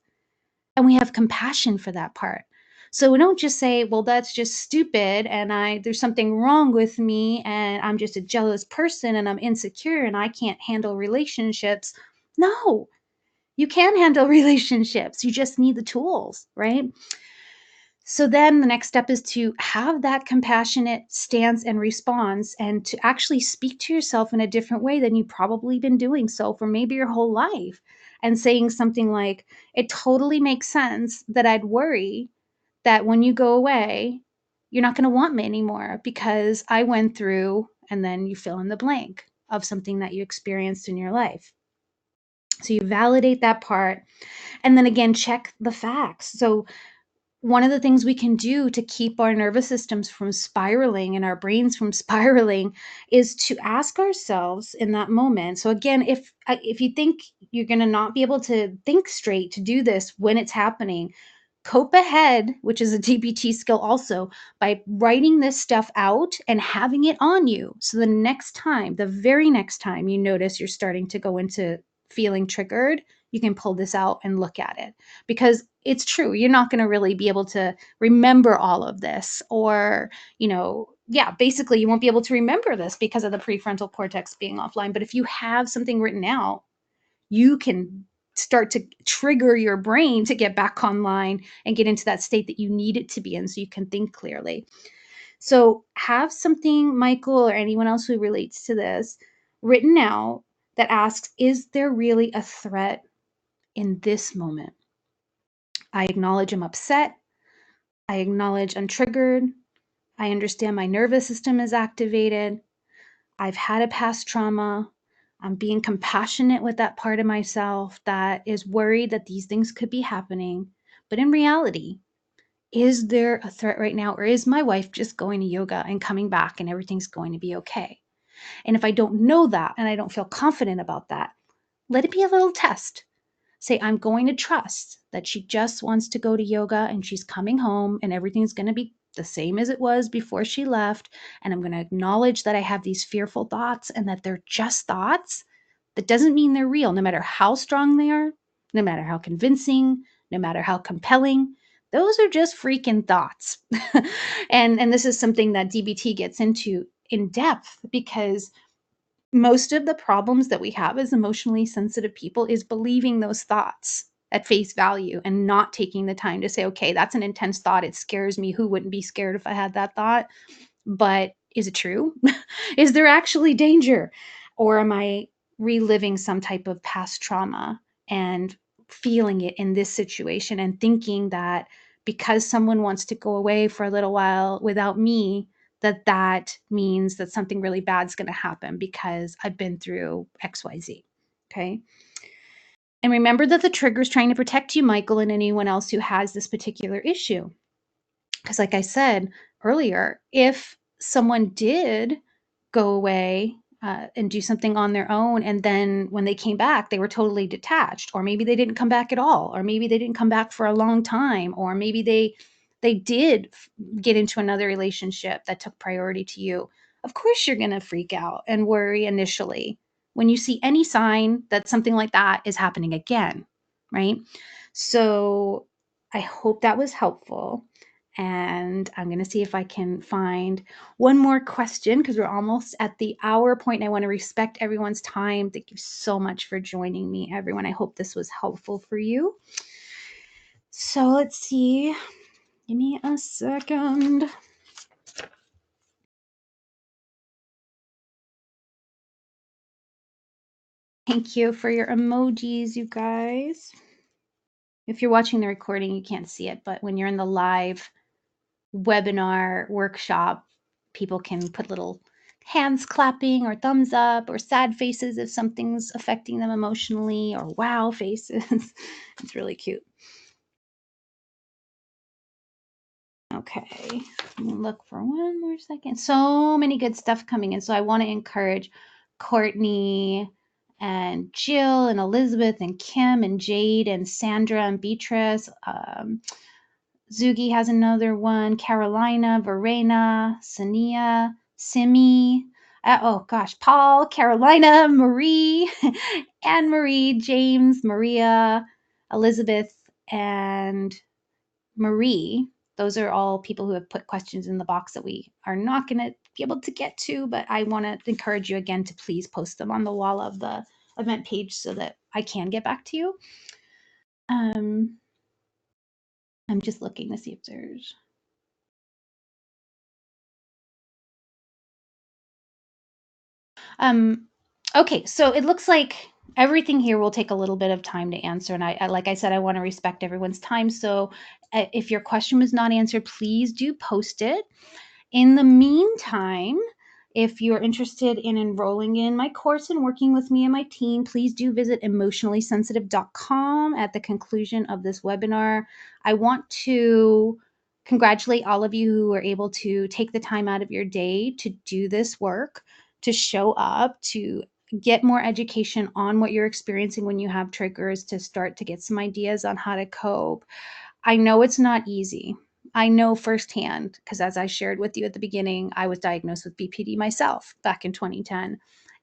And we have compassion for that part. So we don't just say, well, that's just stupid and there's something wrong with me and I'm just a jealous person and I'm insecure and I can't handle relationships. No, you can handle relationships. You just need the tools, right? So then the next step is to have that compassionate stance and response and to actually speak to yourself in a different way than you've probably been doing so for maybe your whole life. And saying something like, it totally makes sense that I'd worry that when you go away, you're not going to want me anymore because I went through, and then you fill in the blank of something that you experienced in your life. So you validate that part. And then again, check the facts. So one of the things we can do to keep our nervous systems from spiraling and our brains from spiraling is to ask ourselves in that moment. So again, if you think you're going to not be able to think straight to do this when it's happening, cope ahead, which is a DBT skill also, by writing this stuff out and having it on you. So the next time, the very next time you notice you're starting to go into feeling triggered, you can pull this out and look at it. Because it's true, you're not going to really be able to remember all of this, or, yeah, basically you won't be able to remember this because of the prefrontal cortex being offline. But if you have something written out, you can start to trigger your brain to get back online and get into that state that you need it to be in so you can think clearly. So, have something, Michael, or anyone else who relates to this, written out that asks, is there really a threat in this moment? I acknowledge I'm upset. I acknowledge I'm triggered. I understand my nervous system is activated. I've had a past trauma. I'm being compassionate with that part of myself that is worried that these things could be happening. But in reality, is there a threat right now? Or is my wife just going to yoga and coming back and everything's going to be okay? And if I don't know that and I don't feel confident about that, let it be a little test. Say, I'm going to trust that she just wants to go to yoga and she's coming home and everything's going to be the same as it was before she left. And I'm going to acknowledge that I have these fearful thoughts and that they're just thoughts. That doesn't mean they're real, no matter how strong they are, no matter how convincing, no matter how compelling. Those are just freaking thoughts. And this is something that DBT gets into in depth, because most of the problems that we have as emotionally sensitive people is believing those thoughts at face value and not taking the time to say, okay, that's an intense thought. It scares me. Who wouldn't be scared if I had that thought? But is it true? Is there actually danger? Or am I reliving some type of past trauma and feeling it in this situation and thinking that because someone wants to go away for a little while without me, that means that something really bad is going to happen because I've been through XYZ. Okay. And remember that the trigger is trying to protect you, Michael, and anyone else who has this particular issue. Because, like I said earlier, if someone did go away and do something on their own, and then when they came back, they were totally detached, or maybe they didn't come back at all, or maybe they didn't come back for a long time, or maybe they did get into another relationship that took priority to you. Of course, you're going to freak out and worry initially when you see any sign that something like that is happening again, right? So I hope that was helpful. And I'm going to see if I can find one more question, because we're almost at the hour point. And I want to respect everyone's time. Thank you so much for joining me, everyone. I hope this was helpful for you. So let's see. Give me a second. Thank you for your emojis, you guys. If you're watching the recording, you can't see it, but when you're in the live webinar workshop, people can put little hands clapping or thumbs up or sad faces if something's affecting them emotionally, or wow faces. It's really cute. Okay, look for one more second. So many good stuff coming in. So I want to encourage Courtney and Jill and Elizabeth and Kim and Jade and Sandra and Beatrice. Zugi has another one. Carolina, Verena, Sania, Simi. Oh gosh, Paul, Carolina, Marie, Anne Marie, James, Maria, Elizabeth, and Marie. Those are all people who have put questions in the box that we are not going to be able to get to, but I want to encourage you again to please post them on the wall of the event page so that I can get back to you. I'm just looking to see if there's... Okay, so it looks like everything here will take a little bit of time to answer. And I like I said, I want to respect everyone's time. So if your question was not answered, please do post it. In the meantime, If you're interested in enrolling in my course and working with me and my team, please do visit emotionallysensitive.com at the conclusion of this webinar. I want to congratulate all of you who were able to take the time out of your day to do this work, to show up, to get more education on what you're experiencing when you have triggers, to start to get some ideas on how to cope. I know it's not easy. I know firsthand, because as I shared with you at the beginning, I was diagnosed with BPD myself back in 2010.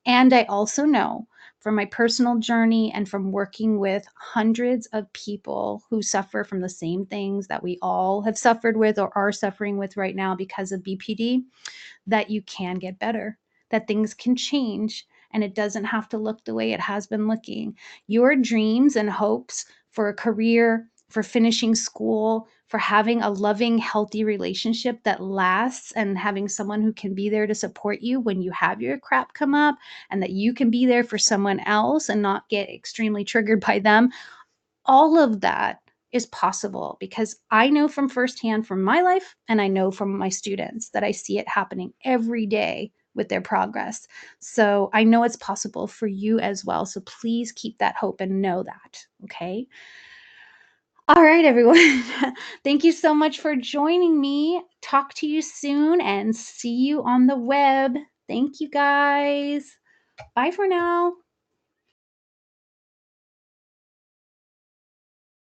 And I also know from my personal journey and from working with hundreds of people who suffer from the same things that we all have suffered with or are suffering with right now because of BPD, that you can get better, that things can change, and it doesn't have to look the way it has been looking. Your dreams and hopes for a career, for finishing school, for having a loving, healthy relationship that lasts, and having someone who can be there to support you when you have your crap come up, and that you can be there for someone else and not get extremely triggered by them. All of that is possible because I know from firsthand from my life, and I know from my students that I see it happening every day with their progress. So I know it's possible for you as well. So please keep that hope and know that. Okay. All right, everyone. Thank you so much for joining me. Talk to you soon and see you on the web. Thank you guys. Bye for now.